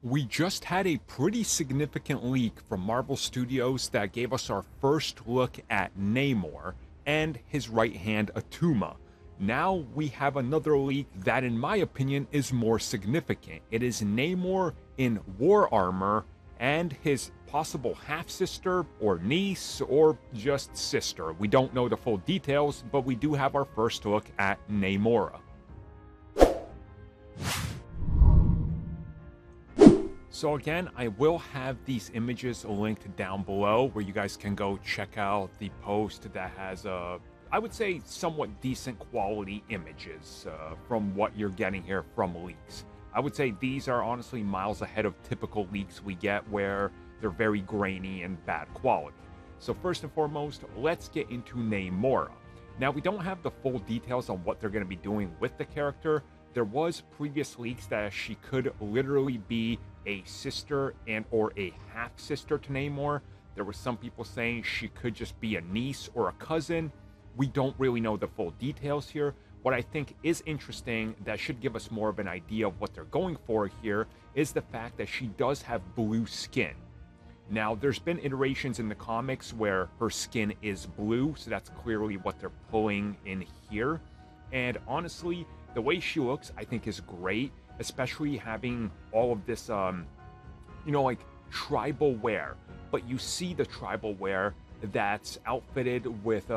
We just had a pretty significant leak from Marvel Studios that gave us our first look at Namor and his right hand Atuma. Now we have another leak that, in my opinion, is more significant. It is Namor in war armor and his possible half-sister or niece or just sister. We don't know the full details, but we do have our first look at Namora. So again, I will have these images linked down below where you guys can go check out the post that has I would say somewhat decent quality images from what you're getting here from leaks. I would say these are honestly miles ahead of typical leaks we get where they're very grainy and bad quality. So first and foremost, let's get into Namora. Now, we don't have the full details on what they're going to be doing with the character. There was previous leaks that she could literally be a sister and or a half-sister to Namor. There were some people saying she could just be a niece or a cousin. We don't really know the full details here. What I think is interesting that should give us more of an idea of what they're going for here is the fact that she does have blue skin. Now, there's been iterations in the comics where her skin is blue, so that's clearly what they're pulling in here. And honestly, the way she looks, I think, is great, especially having all of this, like tribal wear. But you see the tribal wear that's outfitted with,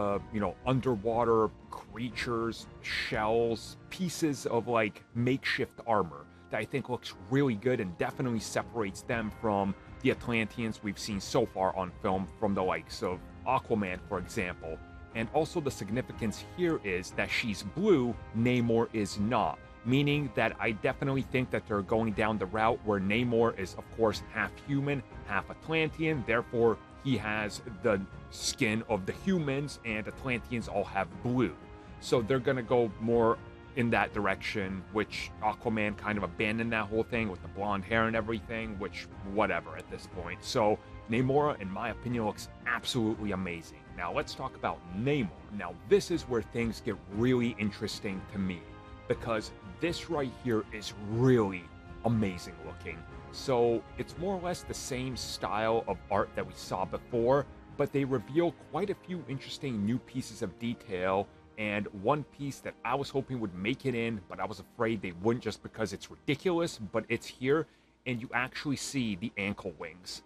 underwater creatures, shells, pieces of like makeshift armor that I think looks really good and definitely separates them from the Atlanteans we've seen so far on film from the likes of Aquaman, for example. And also the significance here is that she's blue, Namor is not. Meaning that I definitely think that they're going down the route where Namor is, of course, half human, half Atlantean. Therefore, he has the skin of the humans, and Atlanteans all have blue. So they're going to go more in that direction, which Aquaman kind of abandoned that whole thing with the blonde hair and everything, which whatever at this point. So Namora, in my opinion, looks absolutely amazing. Now let's talk about Namor. Now this is where things get really interesting to me, because this right here is really amazing looking. So it's more or less the same style of art that we saw before, but they reveal quite a few interesting new pieces of detail. And one piece that I was hoping would make it in, but I was afraid they wouldn't just because it's ridiculous, but it's here, and you actually see the ankle wings.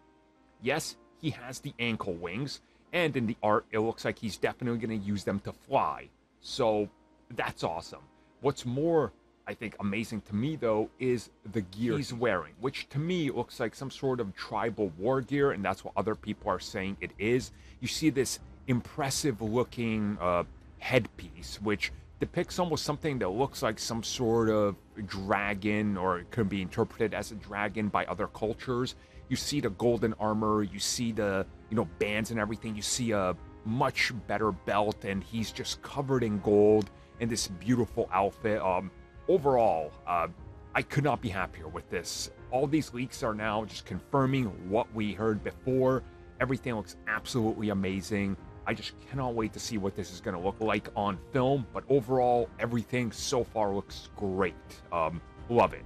Yes, he has the ankle wings, and in the art, it looks like he's definitely going to use them to fly. So that's awesome. What's more, I think, amazing to me, though, is the gear he's wearing, which to me looks like some sort of tribal war gear, and that's what other people are saying it is. You see this impressive-looking headpiece, which depicts almost something that looks like some sort of dragon, or it could be interpreted as a dragon by other cultures. You see the golden armor, you see the, bands and everything. You see a much better belt, and he's just covered in gold in this beautiful outfit. Overall, I could not be happier with this. All these leaks are now just confirming what we heard before. Everything looks absolutely amazing. I just cannot wait to see what this is going to look like on film. But overall, everything so far looks great. Love it.